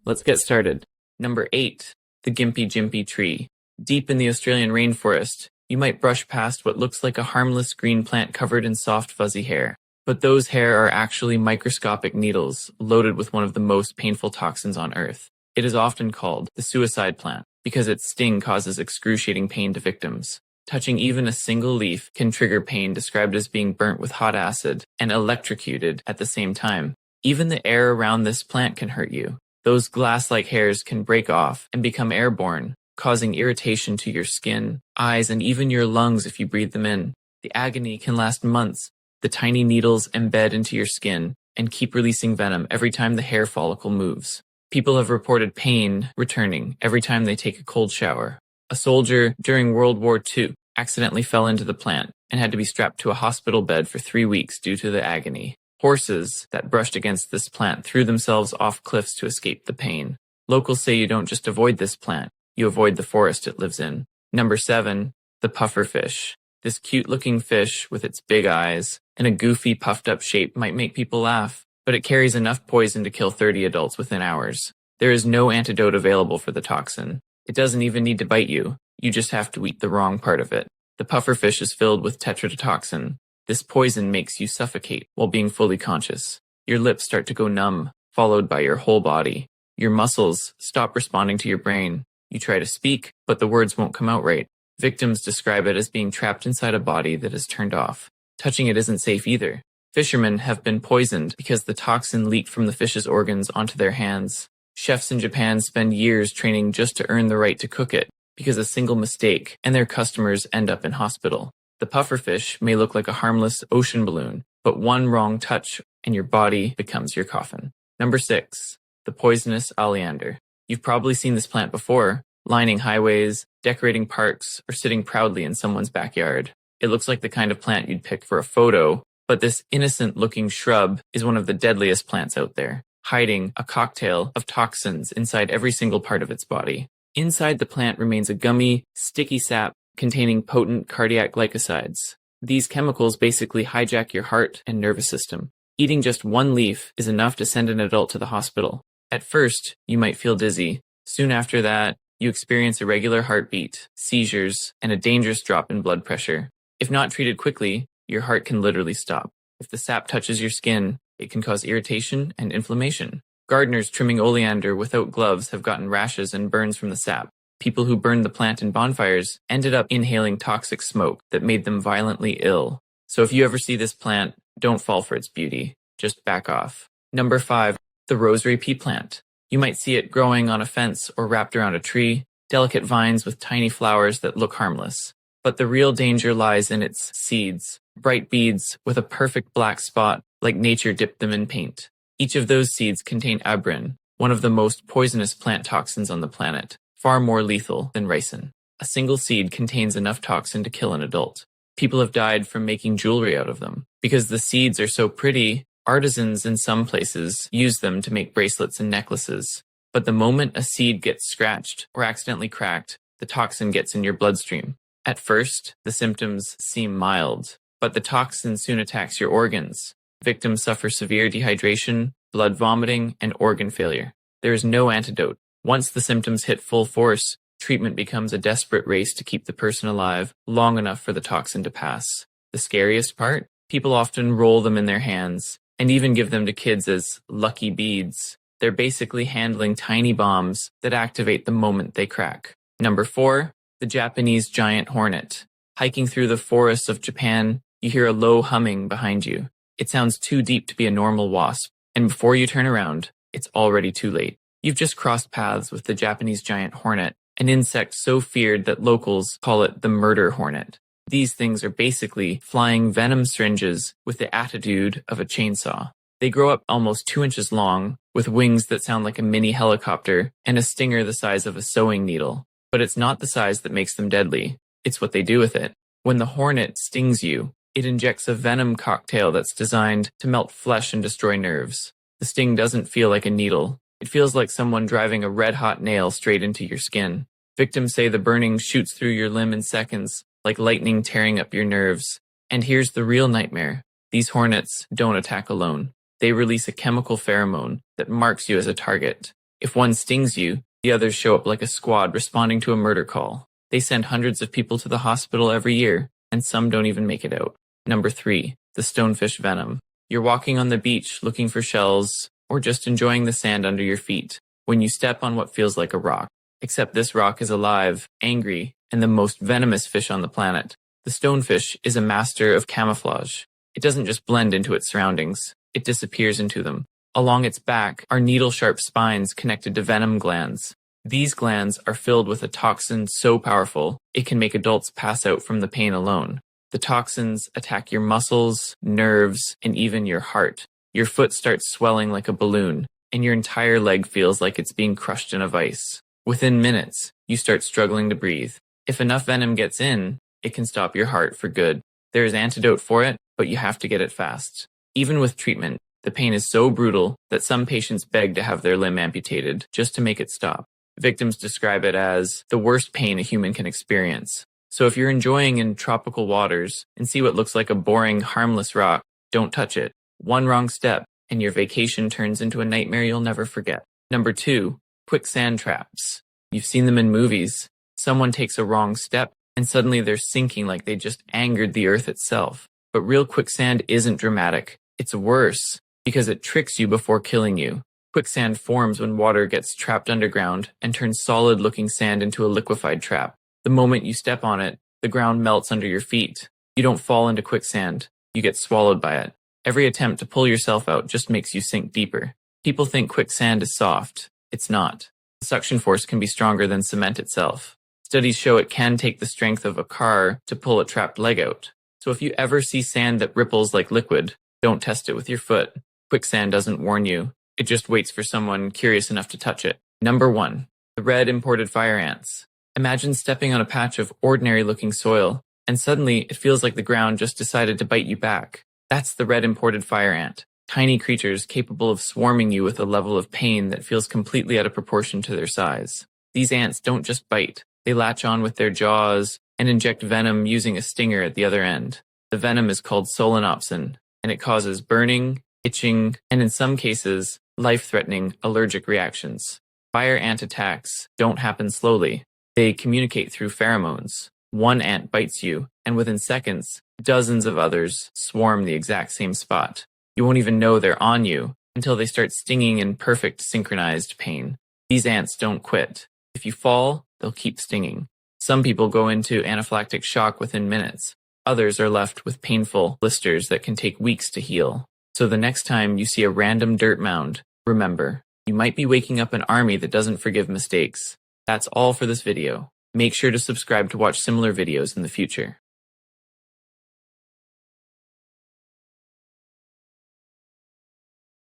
Let's get started. Number 8. The Gympie-Gympie Tree. Deep in the Australian rainforest, you might brush past what looks like a harmless green plant covered in soft fuzzy hair. But those hair are actually microscopic needles loaded with one of the most painful toxins on Earth. It is often called the suicide plant because its sting causes excruciating pain to victims. Touching even a single leaf can trigger pain described as being burnt with hot acid and electrocuted at the same time. Even the air around this plant can hurt you. Those glass-like hairs can break off and become airborne, causing irritation to your skin, eyes, and even your lungs if you breathe them in. The agony can last months. The tiny needles embed into your skin and keep releasing venom every time the hair follicle moves. People have reported pain returning every time they take a cold shower. A soldier during World War II accidentally fell into the plant and had to be strapped to a hospital bed for 3 weeks due to the agony. Horses that brushed against this plant threw themselves off cliffs to escape the pain. Locals say you don't just avoid this plant, you avoid the forest it lives in. Number 7. The pufferfish. This cute-looking fish with its big eyes and a goofy, puffed-up shape might make people laugh, but it carries enough poison to kill 30 adults within hours. There is no antidote available for the toxin. It doesn't even need to bite you. You just have to eat the wrong part of it. The pufferfish is filled with tetrodotoxin. This poison makes you suffocate while being fully conscious. Your lips start to go numb, followed by your whole body. Your muscles stop responding to your brain. You try to speak, but the words won't come out right. Victims describe it as being trapped inside a body that is turned off. Touching it isn't safe either. Fishermen have been poisoned because the toxin leaked from the fish's organs onto their hands. Chefs in Japan spend years training just to earn the right to cook it, because a single mistake and their customers end up in hospital. The pufferfish may look like a harmless ocean balloon, but one wrong touch and your body becomes your coffin. Number 6. The Poisonous Oleander. You've probably seen this plant before, lining highways, decorating parks, or sitting proudly in someone's backyard. It looks like the kind of plant you'd pick for a photo, but this innocent-looking shrub is one of the deadliest plants out there, hiding a cocktail of toxins inside every single part of its body. Inside the plant remains a gummy, sticky sap containing potent cardiac glycosides. These chemicals basically hijack your heart and nervous system. Eating just one leaf is enough to send an adult to the hospital. At first, you might feel dizzy. Soon after that, you experience irregular heartbeat, seizures, and a dangerous drop in blood pressure. If not treated quickly, your heart can literally stop. If the sap touches your skin, it can cause irritation and inflammation. Gardeners trimming oleander without gloves have gotten rashes and burns from the sap. People who burned the plant in bonfires ended up inhaling toxic smoke that made them violently ill. So if you ever see this plant, don't fall for its beauty. Just back off. Number 5. The Rosary Pea Plant. You might see it growing on a fence or wrapped around a tree, delicate vines with tiny flowers that look harmless. But the real danger lies in its seeds, bright beads with a perfect black spot like nature dipped them in paint. Each of those seeds contain abrin, one of the most poisonous plant toxins on the planet, far more lethal than ricin. A single seed contains enough toxin to kill an adult. People have died from making jewelry out of them. Because the seeds are so pretty, artisans in some places use them to make bracelets and necklaces. But the moment a seed gets scratched or accidentally cracked, the toxin gets in your bloodstream. At first, the symptoms seem mild, but the toxin soon attacks your organs. Victims suffer severe dehydration, blood vomiting, and organ failure. There is no antidote. Once the symptoms hit full force, treatment becomes a desperate race to keep the person alive long enough for the toxin to pass. The scariest part? People often roll them in their hands and even give them to kids as lucky beads. They're basically handling tiny bombs that activate the moment they crack. Number 4. The Japanese giant hornet. Hiking through the forests of Japan, you hear a low humming behind you. It sounds too deep to be a normal wasp, and before you turn around, it's already too late. You've just crossed paths with the Japanese giant hornet, an insect so feared that locals call it the murder hornet. These things are basically flying venom syringes with the attitude of a chainsaw. They grow up almost 2 inches long, with wings that sound like a mini helicopter, and a stinger the size of a sewing needle. But it's not the size that makes them deadly, it's what they do with it. When the hornet stings you, it injects a venom cocktail that's designed to melt flesh and destroy nerves. The sting doesn't feel like a needle. It feels like someone driving a red-hot nail straight into your skin. Victims say the burning shoots through your limb in seconds, like lightning tearing up your nerves. And here's the real nightmare. These hornets don't attack alone. They release a chemical pheromone that marks you as a target. If one stings you, the others show up like a squad responding to a murder call. They send hundreds of people to the hospital every year, and some don't even make it out. Number 3. The Stonefish Venom. You're walking on the beach looking for shells, or just enjoying the sand under your feet, when you step on what feels like a rock. Except this rock is alive, angry, and the most venomous fish on the planet. The stonefish is a master of camouflage. It doesn't just blend into its surroundings, it disappears into them. Along its back are needle-sharp spines connected to venom glands. These glands are filled with a toxin so powerful, it can make adults pass out from the pain alone. The toxins attack your muscles, nerves, and even your heart. Your foot starts swelling like a balloon, and your entire leg feels like it's being crushed in a vice. Within minutes, you start struggling to breathe. If enough venom gets in, it can stop your heart for good. There is antidote for it, but you have to get it fast. Even with treatment, the pain is so brutal that some patients beg to have their limb amputated just to make it stop. Victims describe it as the worst pain a human can experience. So if you're enjoying in tropical waters and see what looks like a boring, harmless rock, don't touch it. One wrong step, and your vacation turns into a nightmare you'll never forget. Number 2. Quicksand traps. You've seen them in movies. Someone takes a wrong step, and suddenly they're sinking like they just angered the earth itself. But real quicksand isn't dramatic. It's worse, because it tricks you before killing you. Quicksand forms when water gets trapped underground and turns solid-looking sand into a liquefied trap. The moment you step on it, the ground melts under your feet. You don't fall into quicksand. You get swallowed by it. Every attempt to pull yourself out just makes you sink deeper. People think quicksand is soft. It's not. The suction force can be stronger than cement itself. Studies show it can take the strength of a car to pull a trapped leg out. So if you ever see sand that ripples like liquid, don't test it with your foot. Quicksand doesn't warn you. It just waits for someone curious enough to touch it. Number 1. The red imported fire ants. Imagine stepping on a patch of ordinary-looking soil, and suddenly it feels like the ground just decided to bite you back. That's the red imported fire ant. Tiny creatures capable of swarming you with a level of pain that feels completely out of proportion to their size. These ants don't just bite. They latch on with their jaws and inject venom using a stinger at the other end. The venom is called solanopsin, and it causes burning, itching, and in some cases, life-threatening allergic reactions. Fire ant attacks don't happen slowly. They communicate through pheromones. One ant bites you, and within seconds, dozens of others swarm the exact same spot. You won't even know they're on you until they start stinging in perfect synchronized pain. These ants don't quit. If you fall, they'll keep stinging. Some people go into anaphylactic shock within minutes. Others are left with painful blisters that can take weeks to heal. So the next time you see a random dirt mound, remember, you might be waking up an army that doesn't forgive mistakes. That's all for this video. Make sure to subscribe to watch similar videos in the future.